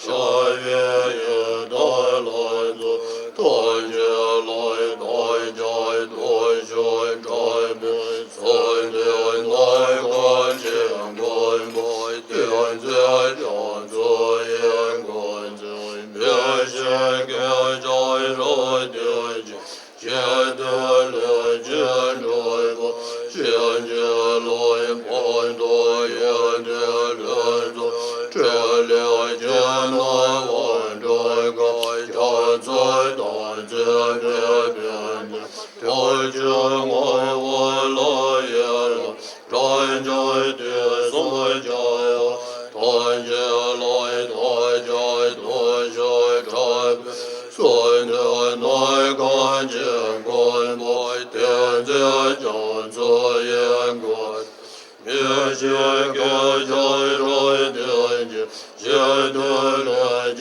Shall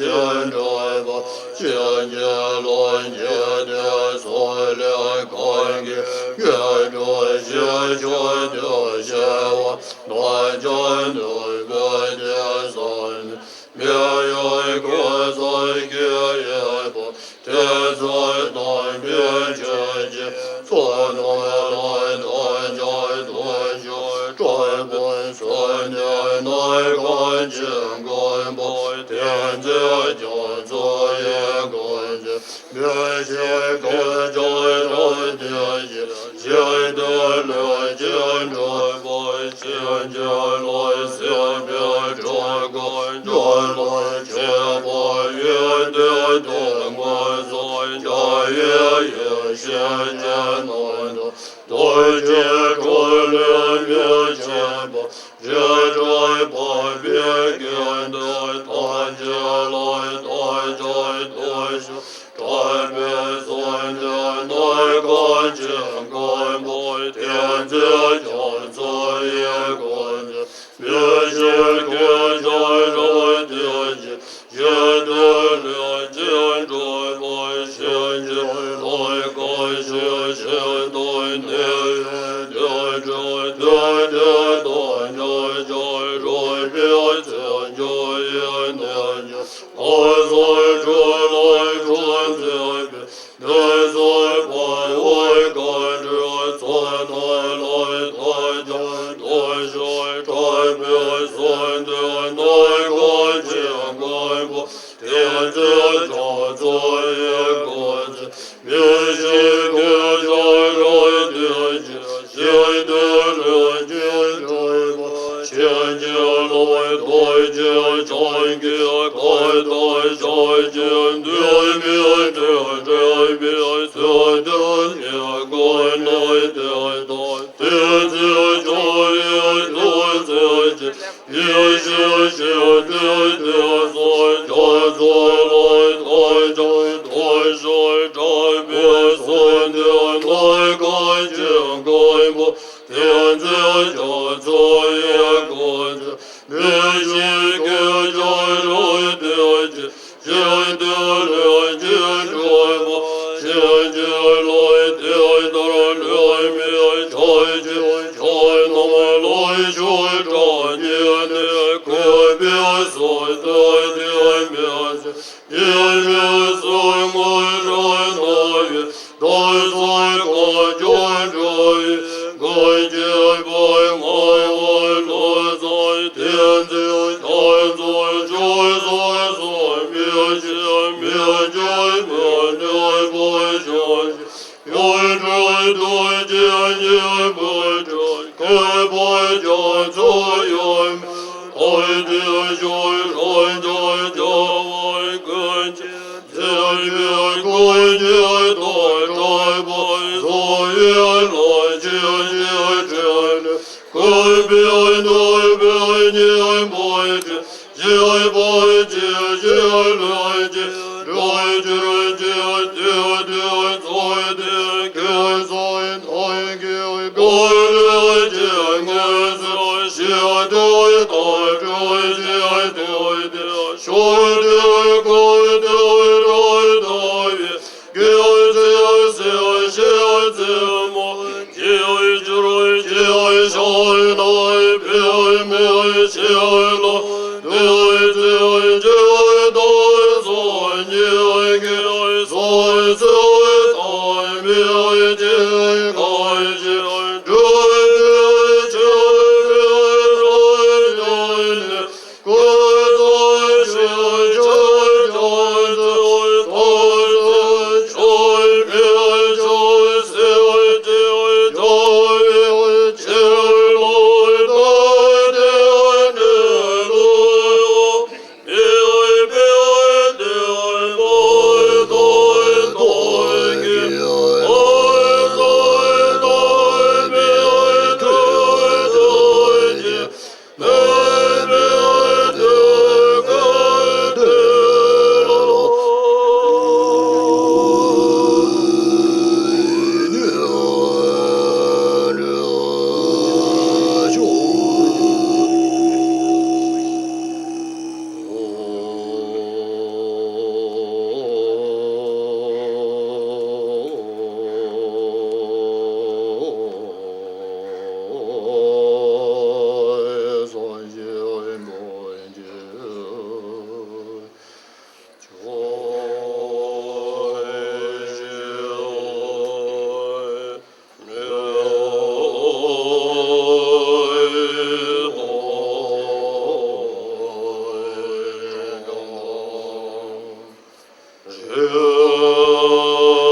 现在吧，现在乱界的所了看见，越着些学的些话，乱真的我的son，没有过在给也不，天在南边前进，错弄来乱在多学，转本身的内观见观不，天在就做也观见，别些个在人的心，现的了见着不，现在来现别这个，原来且不愿的动我在家也现在难的，对接着两面前不，这在旁边见的谈起来谈在对象，转变算的内观见观不，天子将作业观见，别些个在人的心，也得了见着我现在来感谢现对你，这的断着在人面前就也难见，我在这来传这边，你在旁外感着做那来谈着对谁转变算的内观见观不，天子将作业观见，别些个在人的心，现的了见着不，现在来对见真给开对再见对面的这边所的也观来的对，天子作业对自己，也是现的所这做来对在对谁这边算的来感见观不，天子将作业观见，别些个在人的心，现的了见着不，现在来天的两面拆解，拆那么来学着念的个别所在的面前，也是算我人那云，但在我见着云，感觉不爱我落在天子看在这在所面前面前面前不相信，有这对见也不真，可不叫作用，爱的学看在这外感觉，天边感觉多在不所以来见也真，可别那边念不见，也不见也来见，来见见见在的给在爱给该来见个在写的大在见对的说的该的来的也给这些些字幕就就就上来别没写了对对就都做你给所在在面前看见这这这人各在学 Hãy subscribe cho kênh Ghiền Mì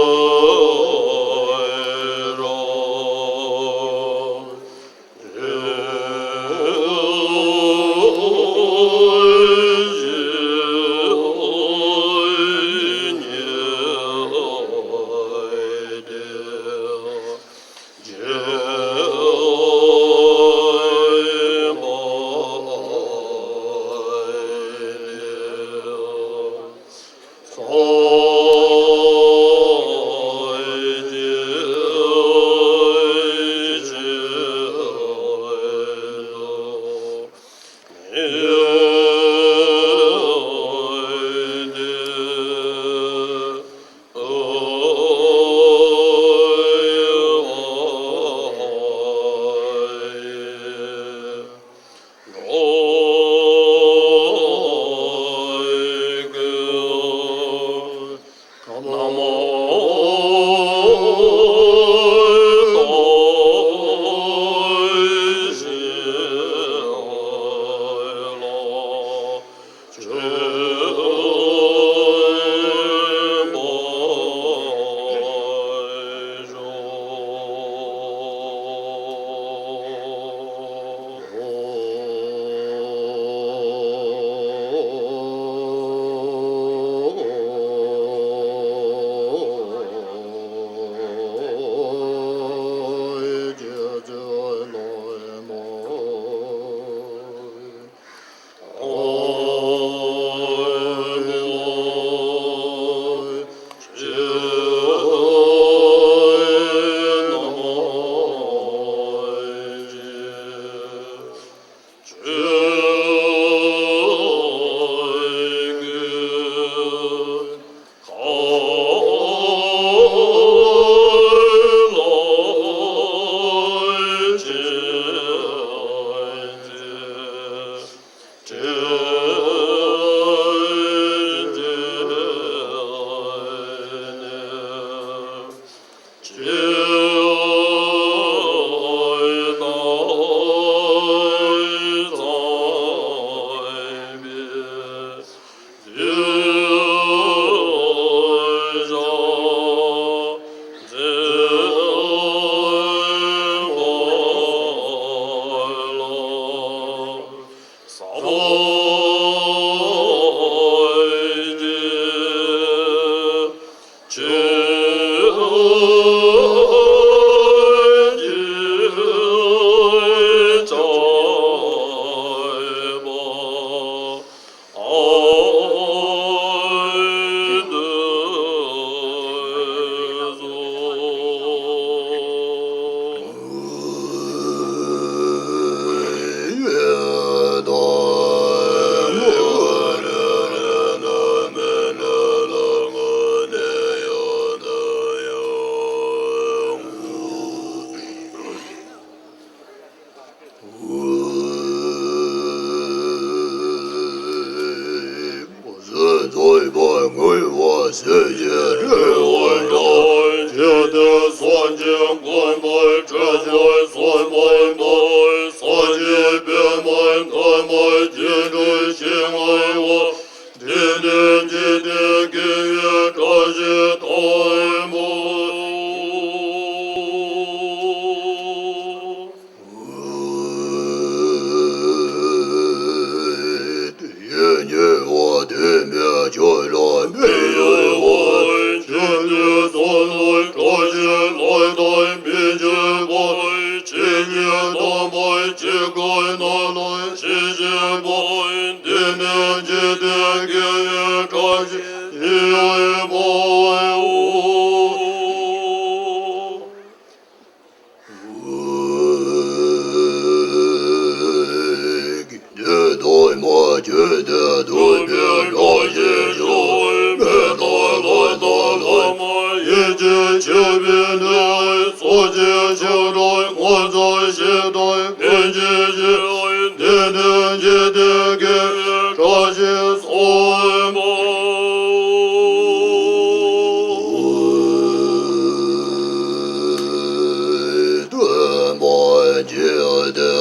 Gõ để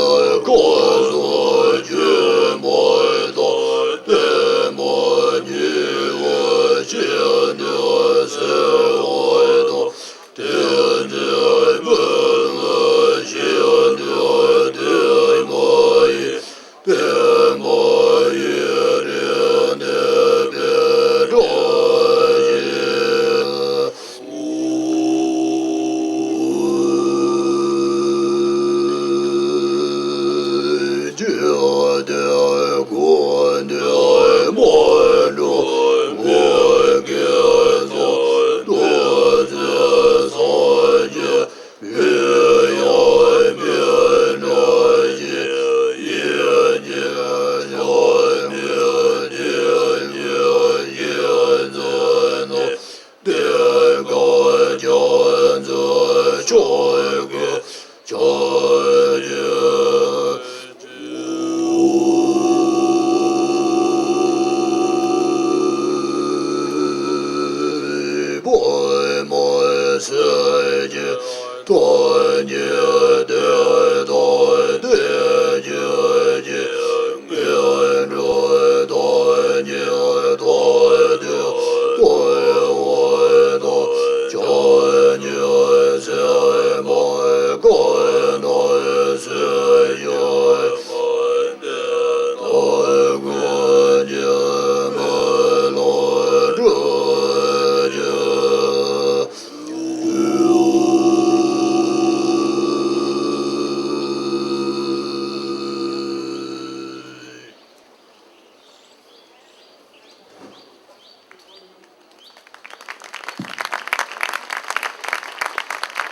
không bỏ lỡ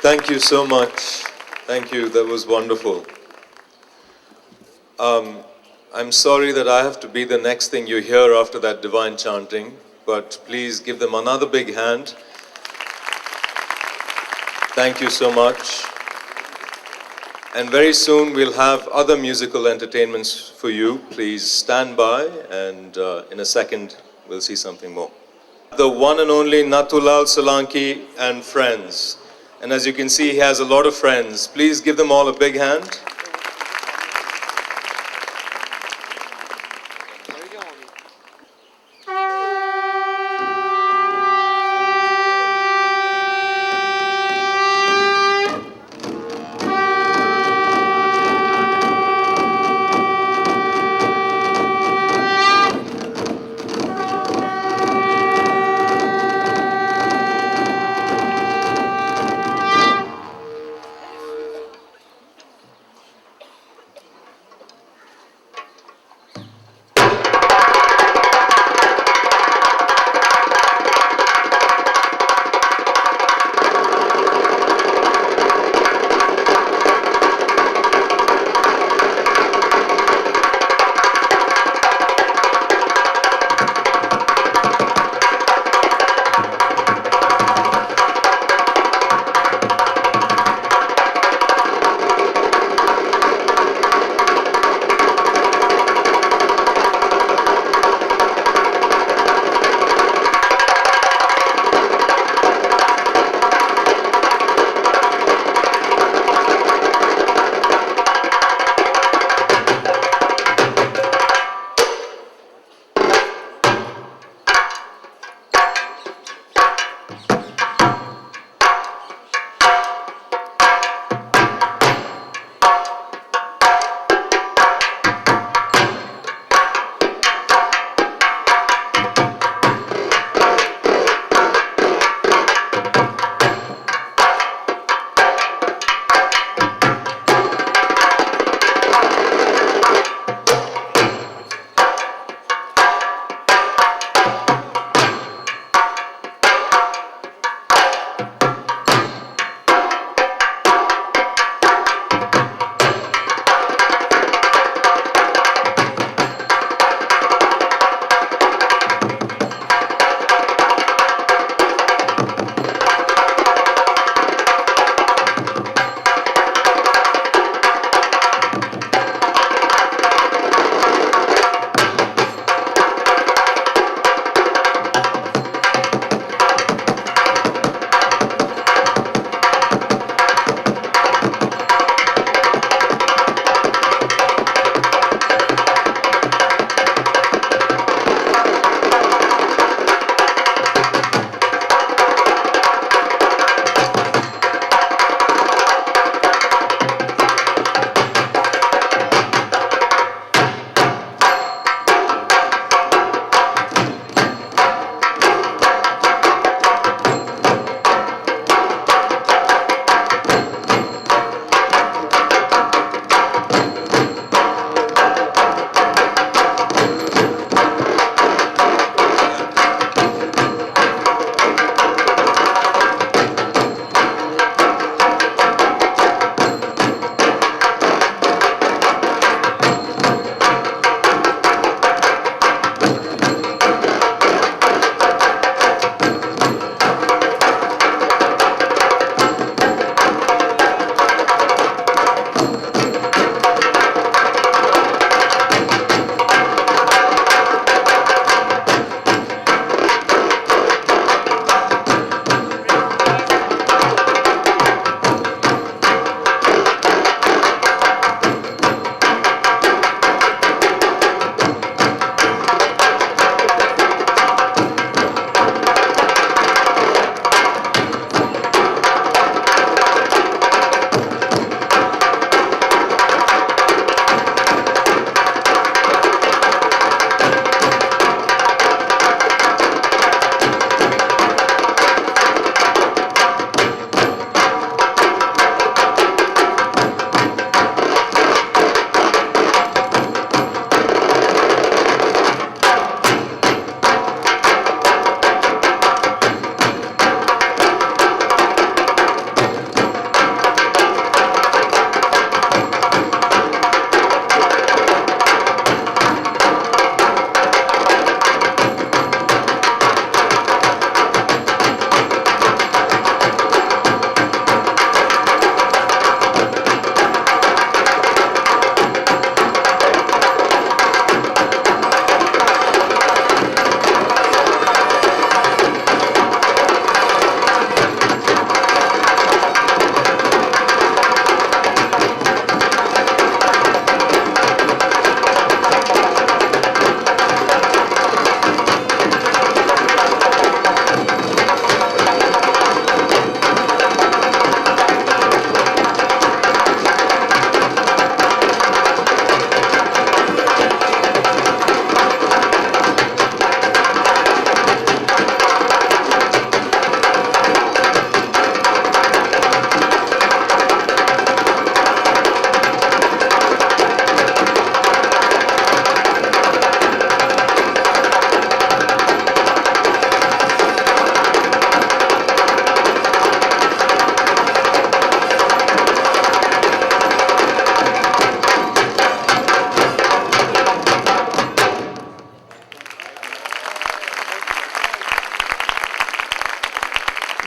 Thank you so much. Thank you. That was wonderful. I'm sorry that I have to be the next thing you hear after that divine chanting, but please give them another big hand. Thank you so much. And very soon we'll have other musical entertainments for you. Please stand by, and in a second we'll see something more. The one and only Nathulal Solanki and friends. And as you can see, he has a lot of friends. Please give them all a big hand.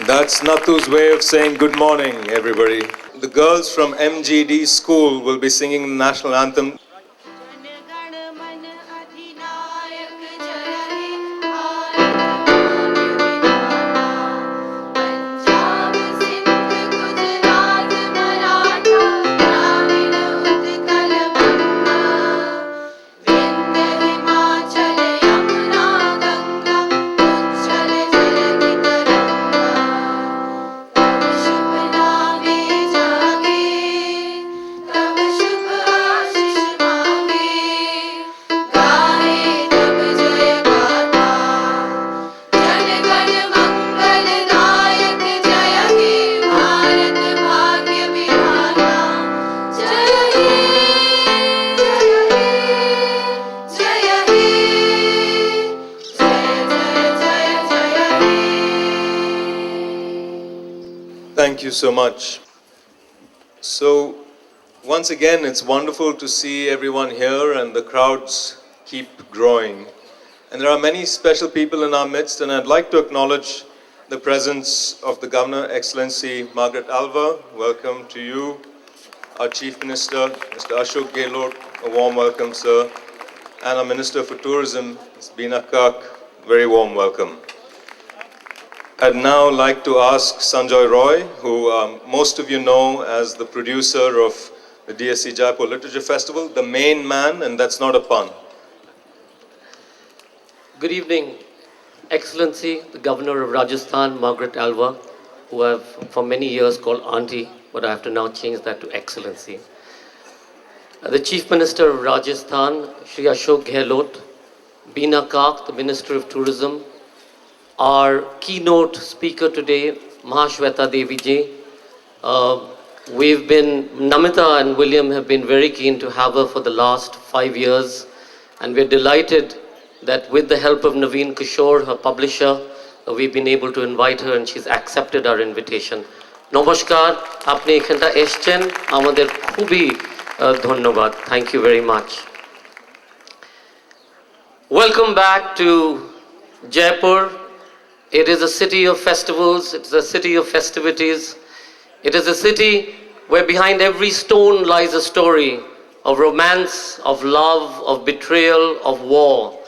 That's Nathu's way of saying good morning, everybody. The girls from MGD school will be singing the national anthem. Thank you so much. So, once again, it's wonderful to see everyone here and the crowds keep growing. And there are many special people in our midst, and I'd like to acknowledge the presence of the Governor, Excellency Margaret Alva. Welcome to you. Our Chief Minister, Mr. Ashok Gehlot, a warm welcome, sir. And our Minister for Tourism, Ms. Beena Kak, very warm welcome. I'd now like to ask Sanjoy Roy, who most of you know as the producer of the DSC Jaipur Literature Festival, the main man, and that's not a pun. Good evening, Excellency, the Governor of Rajasthan, Margaret Alva, who I've for many years called Auntie, but I have to now change that to Excellency. The Chief Minister of Rajasthan, Shri Ashok Gehlot, Beena Kak, the Minister of Tourism, our keynote speaker today, Mahashweta Devi ji. Namita and William have been very keen to have her for the last 5 years, and we're delighted that with the help of Naveen Kishore, her publisher, we've been able to invite her and she's accepted our invitation. Namaskar, apni ekhanta eschen, amader khubi dhonnobad. Thank you very much. Welcome back to Jaipur. It is a city of festivals, it's a city of festivities. It is a city where behind every stone lies a story of romance, of love, of betrayal, of war.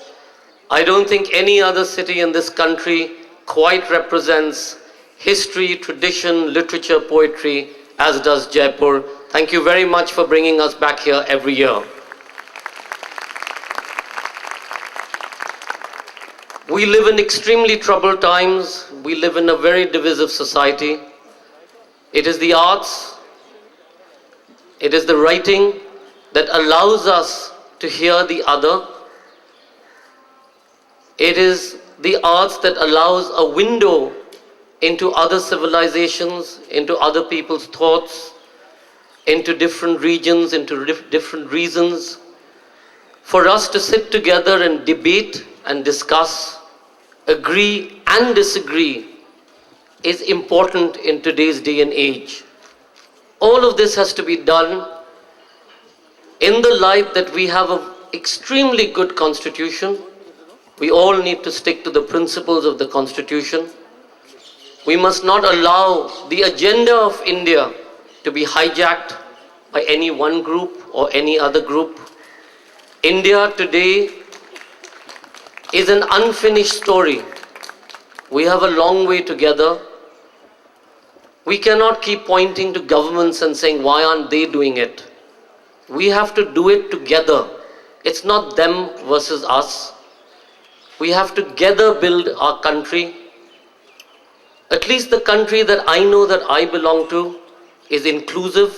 I don't think any other city in this country quite represents history, tradition, literature, poetry as does Jaipur. Thank you very much for bringing us back here every year. We live in extremely troubled times. We live in a very divisive society. It is the arts, it is the writing that allows us to hear the other. It is the arts that allows a window into other civilizations, into other people's thoughts, into different regions, into different reasons, for us to sit together and debate and discuss, agree and disagree is important in today's day and age. All of this has to be done in the light that we have an extremely good constitution. We all need to stick to the principles of the constitution. We must not allow the agenda of India to be hijacked by any one group or any other group. India today is an unfinished story. We have a long way together. We cannot keep pointing to governments and saying, why aren't they doing it? We have to do it together. It's not them versus us. We have to together build our country. At least the country that I know that I belong to is inclusive,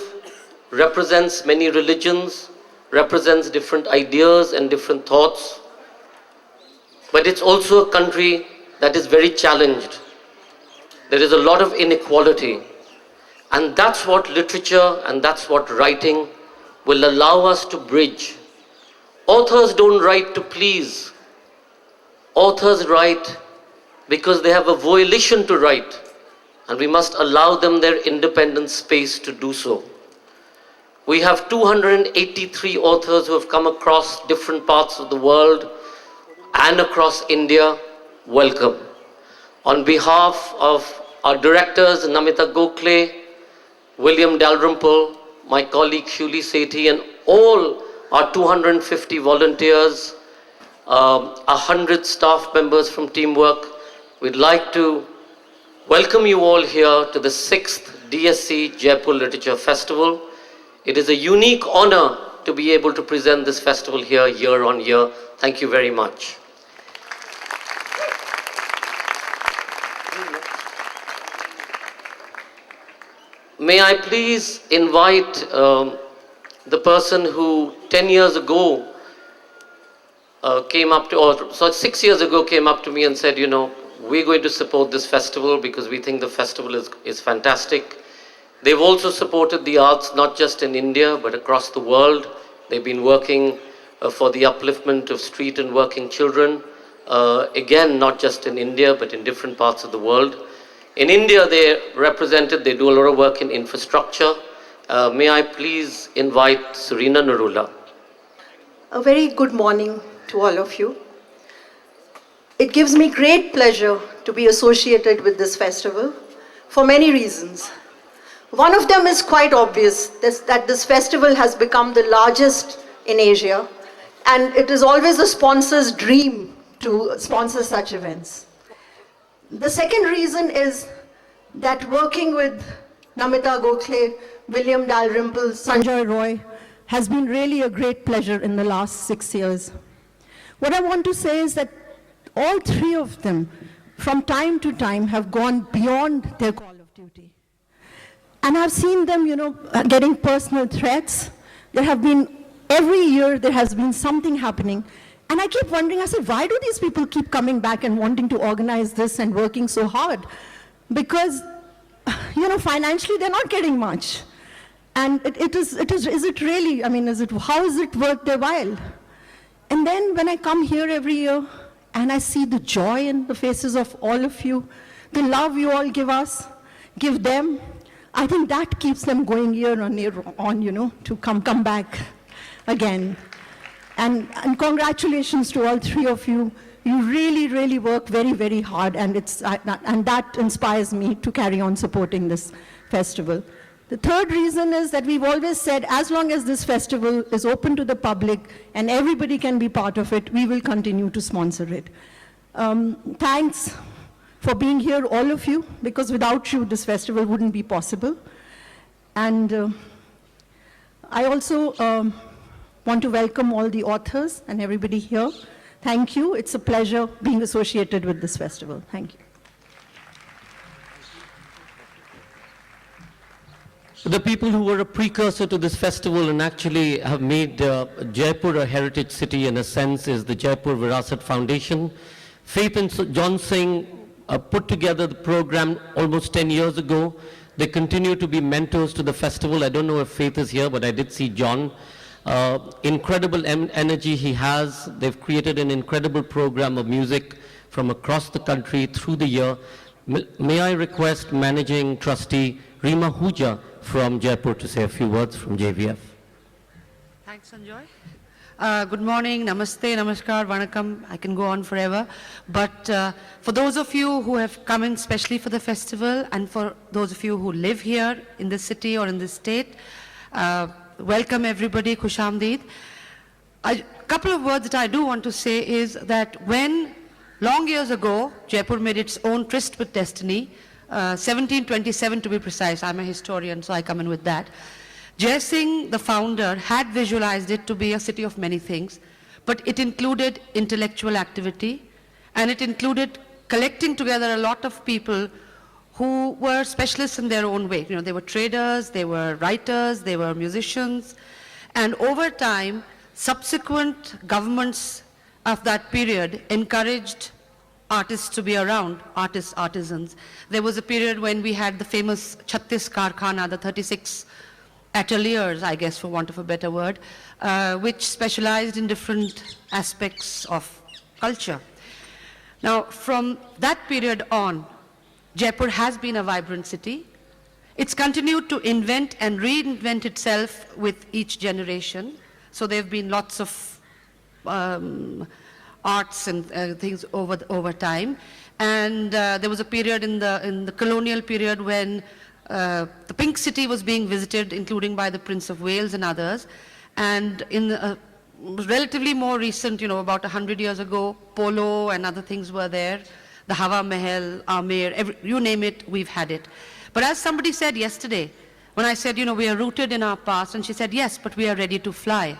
represents many religions, represents different ideas and different thoughts. But it's also a country that is very challenged. There is a lot of inequality. And that's what literature and that's what writing will allow us to bridge. Authors don't write to please. Authors write because they have a volition to write. And we must allow them their independent space to do so. We have 283 authors who have come across different parts of the world and across India. Welcome. On behalf of Our directors, Namita Gokhale, William Dalrymple, my colleague Shuli Sethi, and all our 250 volunteers, 100 staff members from Teamwork. We'd like to welcome you all here to the 6th DSC Jaipur Literature Festival. It is a unique honor to be able to present this festival here year on year. Thank you very much. May I please invite the person who 10 years ago came up to, or so 6 years ago came up to me and said, you know, we're going to support this festival because we think the festival is fantastic. They've also supported the arts, not just in India, but across the world. They've been working for the upliftment of street and working children. Again, not just in India, but in different parts of the world. In India, they do a lot of work in infrastructure. May I please invite Serena Narula. A very good morning to all of you. It gives me great pleasure to be associated with this festival for many reasons. One of them is quite obvious, that this festival has become the largest in Asia, and it is always a sponsor's dream to sponsor such events. The second reason is that working with Namita Gokhale, William Dalrymple, Sanjay Roy has been really a great pleasure in the last 6 years. What I want to say is that all three of them, from time to time, have gone beyond their call of duty. And I've seen them, you know, getting personal threats. There have been, every year there has been something happening. And I keep wondering, I said, why do these people keep coming back and wanting to organize this and working so hard? Because, you know, financially they're not getting much. And is it really, I mean, how is it worth their while? And then when I come here every year and I see the joy in the faces of all of you, the love you all give us, give them, I think that keeps them going year on, you know, to come back again. And congratulations to all three of you. You really, really work very, very hard, and that inspires me to carry on supporting this festival. The third reason is that we've always said, as long as this festival is open to the public and everybody can be part of it, we will continue to sponsor it. Thanks for being here, all of you, because without you, this festival wouldn't be possible. And I also want to welcome all the authors and everybody here. Thank you. It's a pleasure being associated with this festival. Thank you. The people who were a precursor to this festival and actually have made Jaipur a heritage city in a sense is the Jaipur Virasat Foundation. Faith and John Singh put together the program almost 10 years ago. They continue to be mentors to the festival. I don't know if Faith is here, but I did see John. Incredible energy he has. They've created an incredible program of music from across the country through the year. May I request Managing Trustee Rima Huja from Jaipur to say a few words from JVF. Thanks, Sanjoy. Good morning, namaste, namaskar, vanakkam. I can go on forever. But for those of you who have come in specially for the festival, and for those of you who live here in this city or in this state, welcome everybody, Khush Amdeed. A couple of words that I do want to say is that when, long years ago, Jaipur made its own tryst with destiny, 1727 to be precise, I'm a historian, so I come in with that. Jai Singh, the founder, had visualized it to be a city of many things, but it included intellectual activity, and it included collecting together a lot of people who were specialists in their own way. You know, they were traders, they were writers, they were musicians, and over time, subsequent governments of that period encouraged artists to be around, artisans. There was a period when we had the famous 36 Karkhana, the 36 ateliers, I guess for want of a better word, which specialized in different aspects of culture. Now, from that period on, Jaipur has been a vibrant city. It's continued to invent and reinvent itself with each generation. So there have been lots of arts and things over time. And there was a period in the colonial period when the Pink City was being visited, including by the Prince of Wales and others. And in relatively more recent, about 100 years ago, polo and other things were there. The Hawa Mahal, Amer, you name it, we've had it. But as somebody said yesterday, when I said, we are rooted in our past, and she said, yes, but we are ready to fly.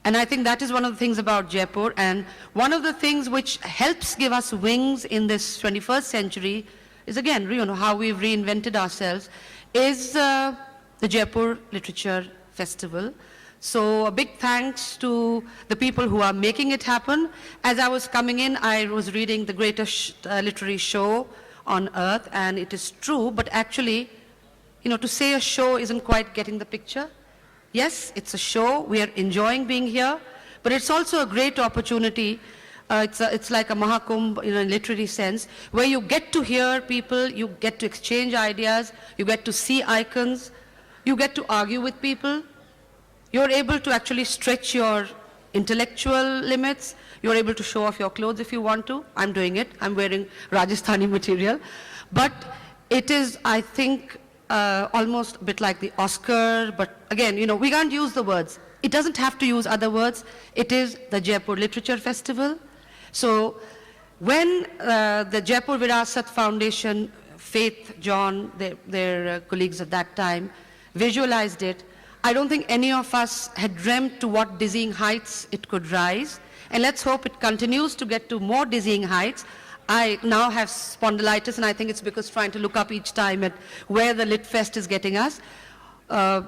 And I think that is one of the things about Jaipur, and one of the things which helps give us wings in this 21st century is, again, how we've reinvented ourselves, is the Jaipur Literature Festival. So a big thanks to the people who are making it happen. As I was coming in, I was reading the greatest literary show on earth, and it is true, but actually, to say a show isn't quite getting the picture. Yes, it's a show, we are enjoying being here, but it's also a great opportunity. It's like a Mahakumbh in a literary sense, where you get to hear people, you get to exchange ideas, you get to see icons, you get to argue with people. You're able to actually stretch your intellectual limits. You're able to show off your clothes if you want to. I'm doing it. I'm wearing Rajasthani material. But it is, I think, almost a bit like the Oscar. But again, we can't use the words. It doesn't have to use other words. It is the Jaipur Literature Festival. So when the Jaipur Virasat Foundation, Faith, John, their colleagues at that time, visualized it, I don't think any of us had dreamt to what dizzying heights it could rise. And let's hope it continues to get to more dizzying heights. I now have spondylitis, and I think it's because trying to look up each time at where the Lit Fest is getting us. I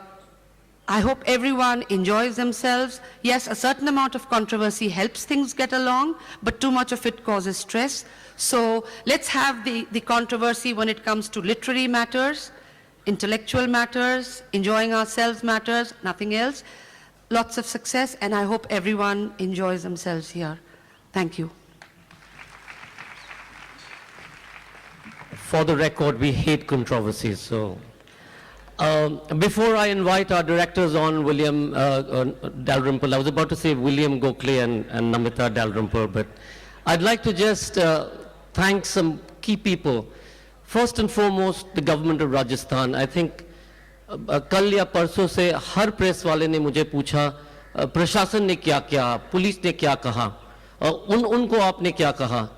hope everyone enjoys themselves. Yes, a certain amount of controversy helps things get along, but too much of it causes stress. So let's have the controversy when it comes to literary matters, intellectual matters, enjoying ourselves matters, nothing else. Lots of success, and I hope everyone enjoys themselves here. Thank you. For the record, we hate controversies. So, before I invite our directors on, William Dalrymple, I was about to say William Gokhale and Namita Dalrymple, but I'd like to just thank some key people. First and foremost, the government of Rajasthan. I think कल या परसों से हर press वाले ने मुझे पूछा प्रशासन ने क्या किया, पुलिस ने क्या कहा, उनको आपने क्या कहा.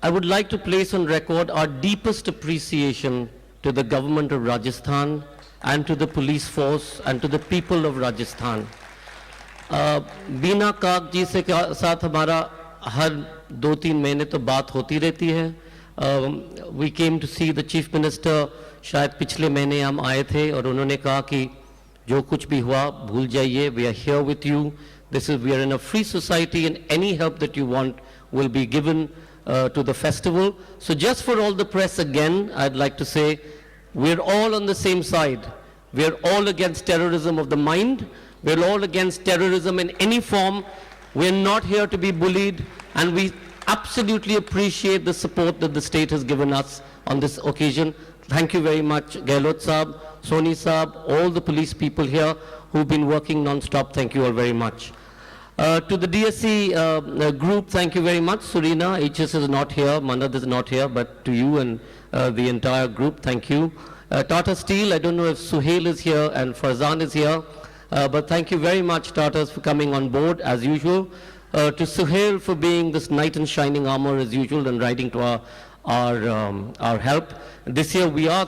I would like to place on record our deepest appreciation to the government of Rajasthan and to the police force and to the people of Rajasthan. बीना काक जी से साथ हमारा हर 2-3 महीने तो बात होती रहती है. We came to see the Chief Minister, शायद पिछले महीने हम आए थे और उन्होंने कहा कि जो कुछ भी हुआ भूल जाइए, we are here with you. We are in a free society and any help that you want will be given to the festival. So just for all the press again, I'd like to say we're all on the same side. We're all against terrorism of the mind. We're all against terrorism in any form. We're not here to be bullied, and we absolutely appreciate the support that the state has given us on this occasion. Thank you very much, Gehlot Saab, Soni Saab, all the police people here who've been working non-stop. Thank you all very much. To the DSC group, thank you very much. Surina, HS is not here, Manad is not here, but to you and the entire group, thank you. Tata Steel, I don't know if Suhail is here and Farzan is here, but thank you very much, Tatas, for coming on board as usual. To Suhail for being this knight in shining armor as usual and riding to our help. This year we are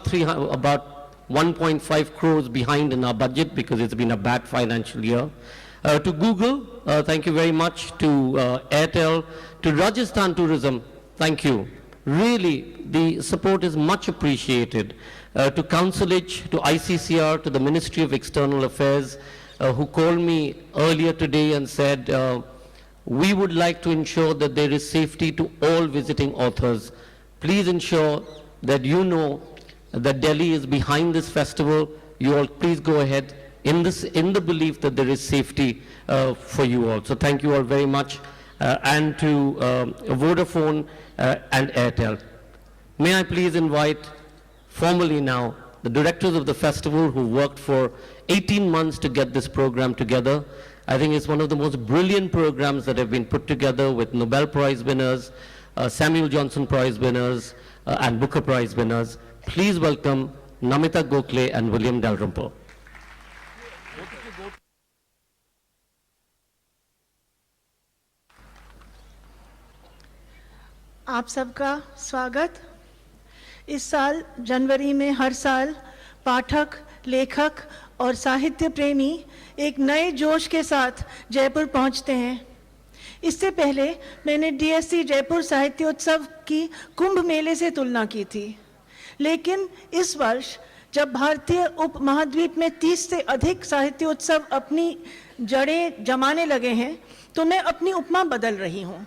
about 1.5 crores behind in our budget because it's been a bad financial year. To Google, thank you very much. To Airtel, to Rajasthan Tourism, thank you. Really, the support is much appreciated. To Councilage, to ICCR, to the Ministry of External Affairs, who called me earlier today and said, we would like to ensure that there is safety to all visiting authors. Please ensure that you know that Delhi is behind this festival. You all please go ahead in the belief that there is safety for you all. So thank you all very much. And to Vodafone and Airtel. May I please invite formally now the directors of the festival who worked for 18 months to get this program together. I think it's one of the most brilliant programs that have been put together with Nobel Prize winners, Samuel Johnson Prize winners, and Booker Prize winners. Please welcome Namita Gokhale and William Dalrymple. आप सबका स्वागत। इस साल जनवरी में हर साल पाठक, लेखक और साहित्य प्रेमी एक नए जोश के साथ जयपुर पहुंचते हैं। इससे पहले मैंने डीएससी जयपुर साहित्योत्सव की कुंभ मेले से तुलना की थी, लेकिन इस वर्ष जब भारतीय उपमहाद्वीप में 30 से अधिक साहित्योत्सव अपनी जड़ें जमाने लगे हैं, तो मैं अपनी उपमा बदल रही हूँ।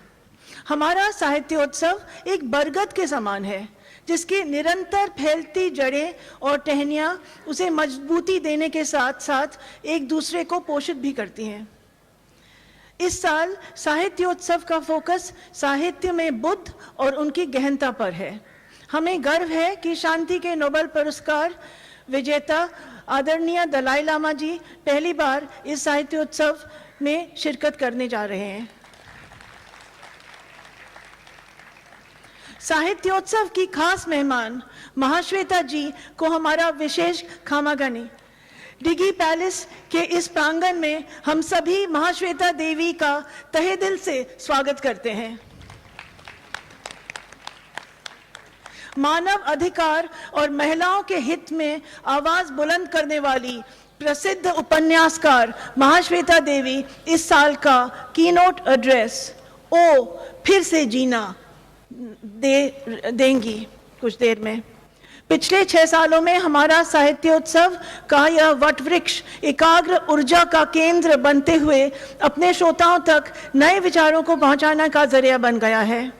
हमारा साहित्योत्सव एक बरगद के समान है, जिसकी निरंतर फैलती जड़ें और टहनियाँ उसे मजबूती देने के साथ साथ एक दूसरे को पोषित भी करती हैं। इस साल साहित्योत्सव का फोकस साहित्य में बुद्ध और उनकी गहनता पर है। हमें गर्व है कि शांति के नोबेल पुरस्कार विजेता आदरणीय दलाई लामा जी पहली बार इस साहित्योत्सव में शिरकत करने जा रहे हैं। साहित्योत्सव की खास मेहमान महाश्वेता जी को हमारा विशेष खामागनी। डिगी पैलेस के इस प्रांगण में हम सभी महाश्वेता देवी का तहे दिल से स्वागत करते हैं। मानव अधिकार और महिलाओं के हित में आवाज बुलंद करने वाली प्रसिद्ध उपन्यासकार महाश्वेता देवी इस साल का कीनोट एड्रेस ओ फिर से जीना देंगी कुछ देर में। पिछले 6 सालों में हमारा साहित्योत्सव का यह वटवृक्ष एकाग्र ऊर्जा का केंद्र बनते हुए अपने श्रोताओं तक नए विचारों को पहुंचाने का जरिया बन गया है।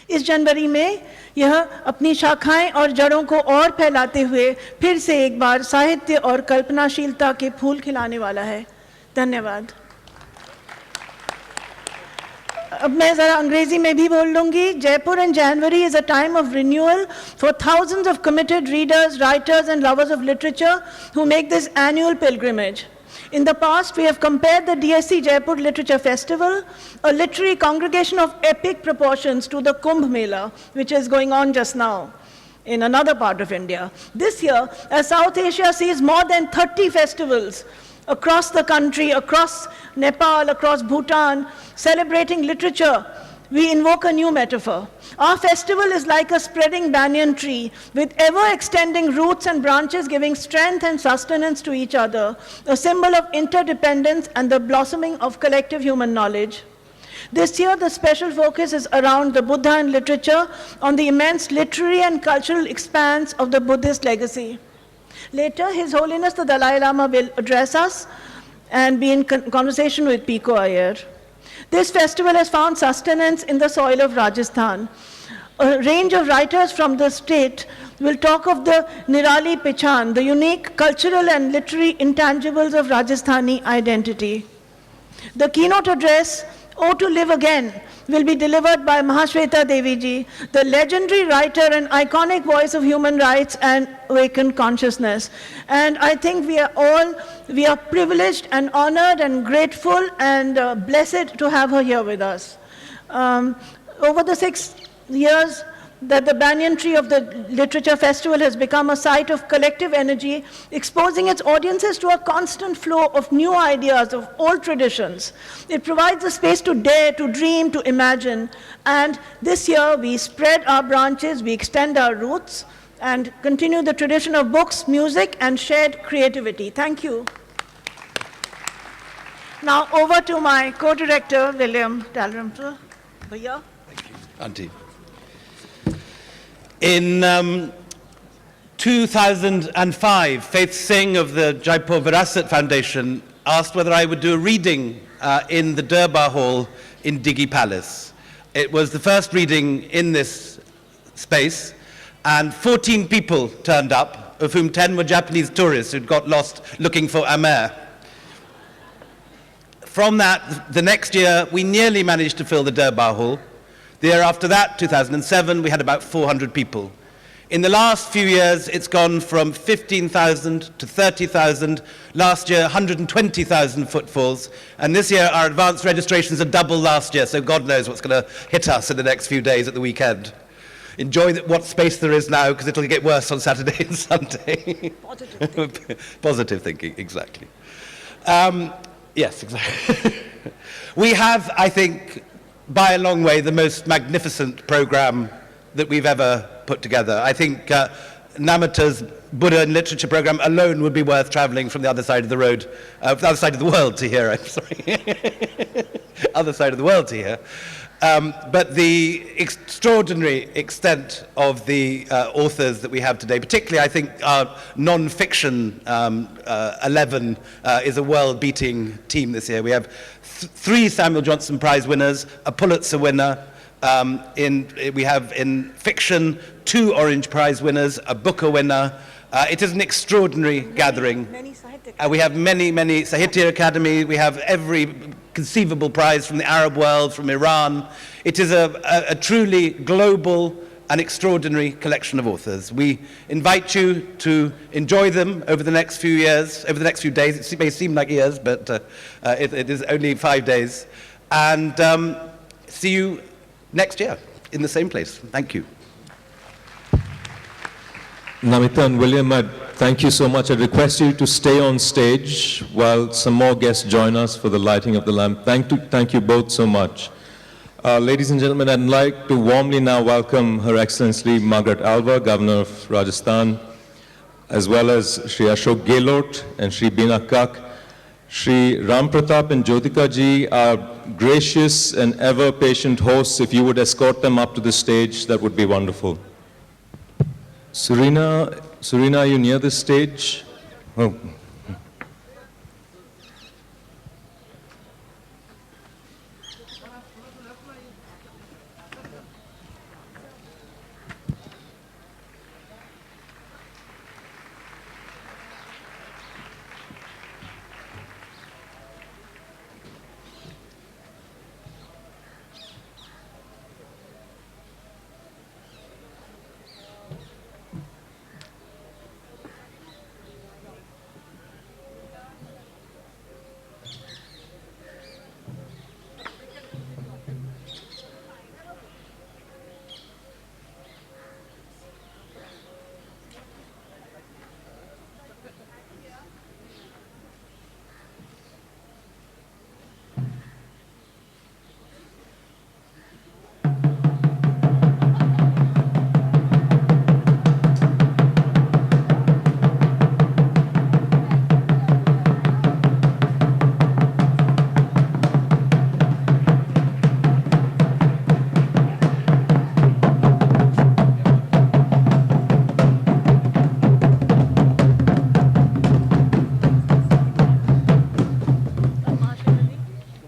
इस जनवरी में यह अपनी शाखाएं और जड़ों को और फैलाते हुए फिर से एक बार साहित्य और कल्पनाशीलता के फूल खिलाने वाला है। धन्यवाद। अब मैं ज़रा अंग्रेजी में भी बोल लूँगी। Jaipur in January is a time of renewal for thousands of committed readers, writers and lovers of literature who make this annual pilgrimage. In the past, we have compared the DSC Jaipur Literature Festival, a literary congregation of epic proportions, to the Kumbh Mela, which is going on just now in another part of India. This year, as South Asia sees more than 30 festivals across the country, across Nepal, across Bhutan, celebrating literature, we invoke a new metaphor. Our festival is like a spreading banyan tree with ever-extending roots and branches giving strength and sustenance to each other, a symbol of interdependence and the blossoming of collective human knowledge. This year, the special focus is around the Buddha and literature, on the immense literary and cultural expanse of the Buddhist legacy. Later, His Holiness the Dalai Lama will address us and be in conversation with Pico Iyer. This festival has found sustenance in the soil of Rajasthan. A range of writers from the state will talk of the Nirali Pechan, the unique cultural and literary intangibles of Rajasthani identity. The keynote address, Oh to Live Again, will be delivered by Mahashweta Devi Ji, the legendary writer and iconic voice of human rights and awakened consciousness. And I think we are privileged and honored and grateful and blessed to have her here with us. Over the 6 years that the banyan tree of the Literature Festival has become a site of collective energy, exposing its audiences to a constant flow of new ideas, of old traditions. It provides a space to dare, to dream, to imagine. And this year, we spread our branches, we extend our roots, and continue the tradition of books, music, and shared creativity. Thank you. Now, over to my co-director, William Dalrymple. Bhaiya. Thank you, Auntie. In 2005, Faith Singh of the Jaipur Virasat Foundation asked whether I would do a reading in the Durbar Hall in Diggi Palace. It was the first reading in this space, and 14 people turned up, of whom 10 were Japanese tourists who'd got lost looking for Amer. From that, the next year, we nearly managed to fill the Durbar Hall. The year after that, 2007, we had about 400 people. In the last few years, it's gone from 15,000 to 30,000. Last year, 120,000 footfalls. And this year, our advanced registrations are double last year, so God knows what's going to hit us in the next few days at the weekend. Enjoy what space there is now, because it'll get worse on Saturday and Sunday. Positive thinking. Positive thinking, exactly. Yes, exactly. We have, I think, by a long way, the most magnificent program that we've ever put together. I think Namita's Buddha and Literature program alone would be worth traveling from the other side of the road, the other side of the world to hear, I'm sorry. Other side of the world to hear. But the extraordinary extent of the authors that we have today, particularly I think our non-fiction 11 is a world-beating team this year. We have 3 Samuel Johnson Prize winners, a Pulitzer winner. We have in fiction 2 Orange Prize winners, a Booker winner. It is an extraordinary gathering. We have many Sahitya Academy. We have every conceivable prize from the Arab world, from Iran. It is a truly global and extraordinary collection of authors. We invite you to enjoy them over the next few years, over the next few days. It may seem like years, but it is only 5 days. And see you next year in the same place. Thank you. Namita and William, thank you so much. I request you to stay on stage while some more guests join us for the lighting of the lamp. Thank you both so much. Ladies and gentlemen, I'd like to warmly now welcome Her Excellency Margaret Alva, Governor of Rajasthan, as well as Shri Ashok Gehlot and Shri Bina Kak. Shri Ram Pratap and Jyotika ji are gracious and ever patient hosts. If you would escort them up to the stage, that would be wonderful. Surina, are you near the stage? Oh.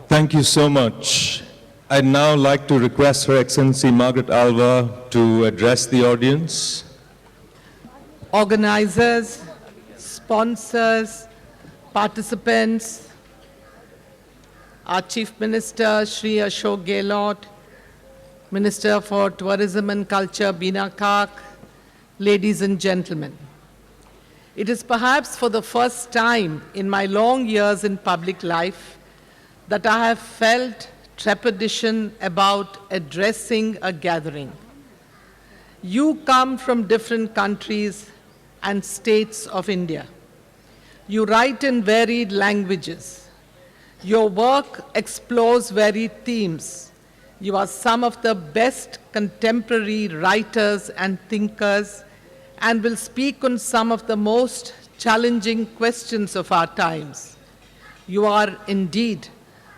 Thank you so much. I'd now like to request Her Excellency Margaret Alva to address the audience. Organizers, sponsors, participants, our Chief Minister, Shri Ashok Gehlot, Minister for Tourism and Culture, Bina Kak, ladies and gentlemen. It is perhaps for the first time in my long years in public life that I have felt trepidation about addressing a gathering. You come from different countries and states of India. You write in varied languages. Your work explores varied themes. You are some of the best contemporary writers and thinkers and will speak on some of the most challenging questions of our times. You are indeed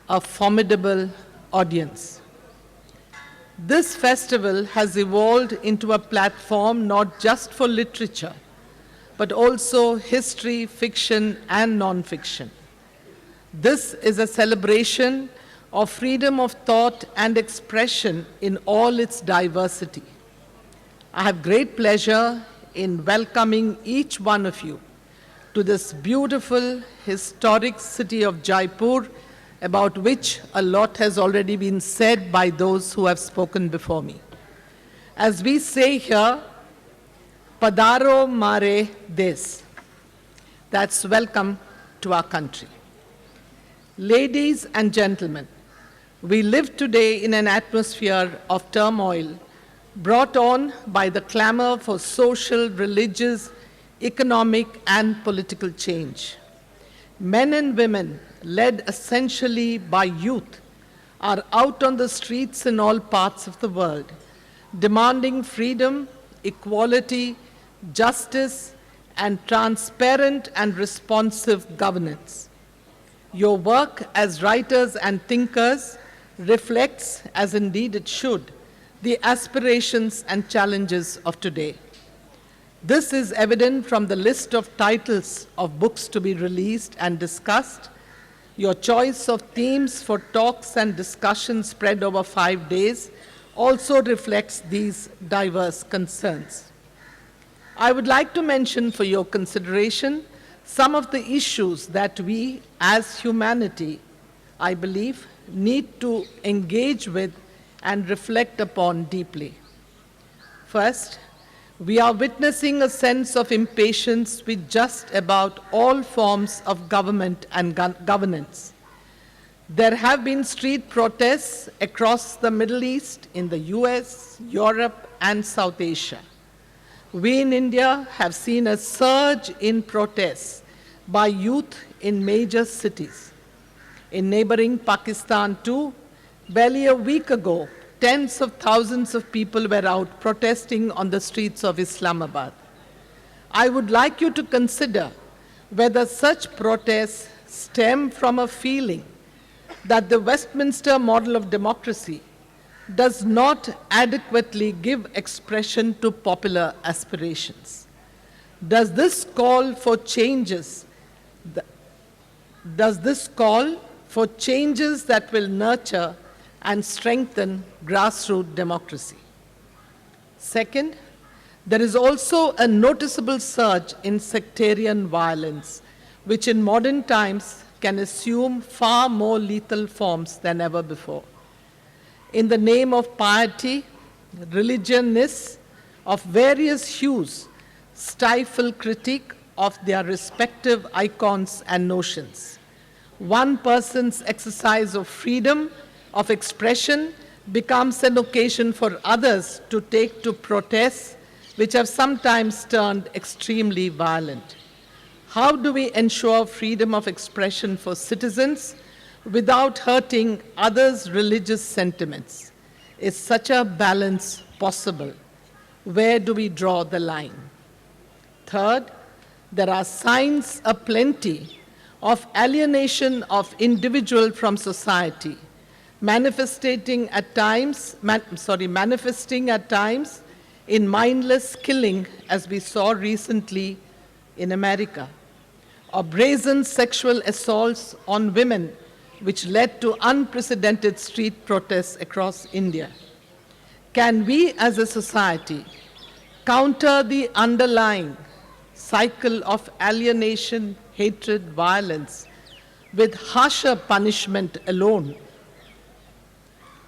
a formidable audience. This festival has evolved into a platform not just for literature, but also history, fiction, and non-fiction. This is a celebration of freedom of thought and expression in all its diversity. I have great pleasure in welcoming each one of you to this beautiful, historic city of Jaipur, about which a lot has already been said by those who have spoken before me. As we say here, Padaro Mare Des. That's welcome to our country. Ladies and gentlemen, we live today in an atmosphere of turmoil brought on by the clamor for social, religious, economic, and political change. Men and women, led essentially by youth, are out on the streets in all parts of the world, demanding freedom, equality, justice, and transparent and responsive governance. Your work as writers and thinkers reflects, as indeed it should, the aspirations and challenges of today. This is evident from the list of titles of books to be released and discussed. Your choice of themes for talks and discussions spread over 5 days also reflects these diverse concerns. I would like to mention for your consideration some of the issues that we as humanity, I believe, need to engage with and reflect upon deeply. First, we are witnessing a sense of impatience with just about all forms of government and governance. There have been street protests across the Middle East, in the US, Europe, and South Asia. We in India have seen a surge in protests by youth in major cities. In neighboring Pakistan too, barely a week ago, tens of thousands of people were out protesting on the streets of Islamabad. I would like you to consider whether such protests stem from a feeling that the Westminster model of democracy does not adequately give expression to popular aspirations. Does this call for changes? Does this call for changes that will nurture and strengthen grassroots democracy? Second, there is also a noticeable surge in sectarian violence, which in modern times can assume far more lethal forms than ever before. In the name of piety, religionists of various hues stifle critique of their respective icons and notions. One person's exercise of freedom of expression becomes an occasion for others to take to protests which have sometimes turned extremely violent. How do we ensure freedom of expression for citizens without hurting others' religious sentiments? Is such a balance possible? Where do we draw the line? Third, there are signs aplenty of alienation of individual from society, manifesting at times in mindless killing, as we saw recently in America, or brazen sexual assaults on women, which led to unprecedented street protests across India. Can we as a society counter the underlying cycle of alienation, hatred, violence with harsher punishment alone?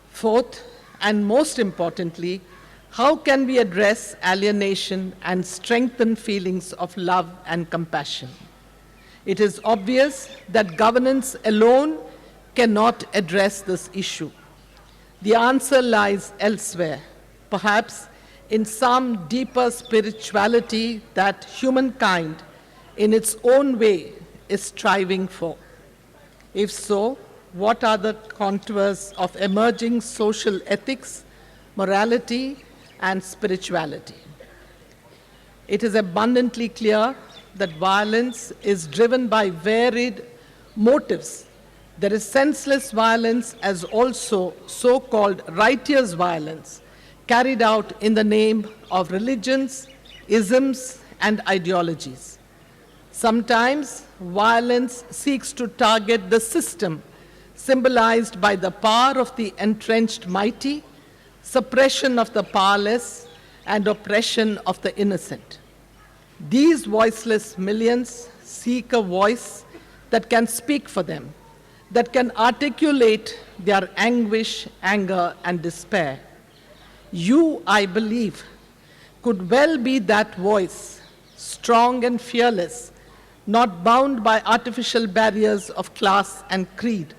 Fourth, and most importantly, how can we address alienation and strengthen feelings of love and compassion? It is obvious that governance alone cannot address this issue. The answer lies elsewhere, perhaps in some deeper spirituality that humankind, in its own way, is striving for. If so, what are the contours of emerging social ethics, morality, and spirituality? It is abundantly clear that violence is driven by varied motives. There is senseless violence as also so-called righteous violence carried out in the name of religions, isms, and ideologies. Sometimes violence seeks to target the system symbolized by the power of the entrenched mighty, suppression of the powerless, and oppression of the innocent. These voiceless millions seek a voice that can speak for them, that can articulate their anguish, anger, and despair. You, I believe, could well be that voice, strong and fearless, not bound by artificial barriers of class and creed,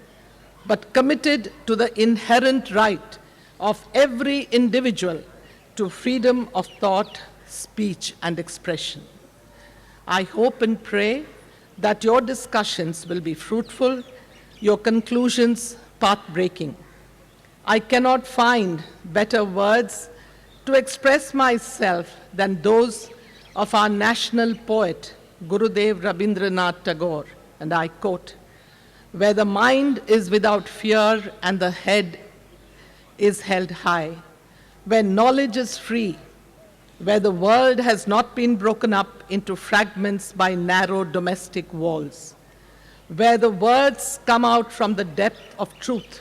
but committed to the inherent right of every individual to freedom of thought, speech, and expression. I hope and pray that your discussions will be fruitful, your conclusions path-breaking. I cannot find better words to express myself than those of our national poet, Gurudev Rabindranath Tagore, and I quote, "Where the mind is without fear and the head is held high, where knowledge is free, where the world has not been broken up into fragments by narrow domestic walls, where the words come out from the depth of truth,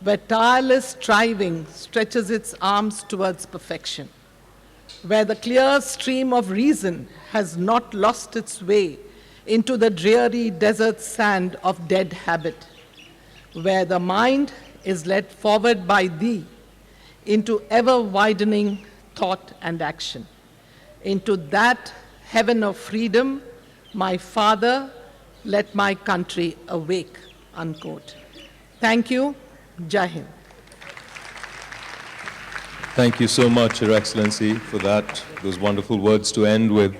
where tireless striving stretches its arms towards perfection, where the clear stream of reason has not lost its way into the dreary desert sand of dead habit, where the mind is led forward by thee into ever-widening thought and action. Into that heaven of freedom, my Father, let my country awake," unquote. Thank you. Jai Hind. Thank you so much, Your Excellency, for those wonderful words to end with.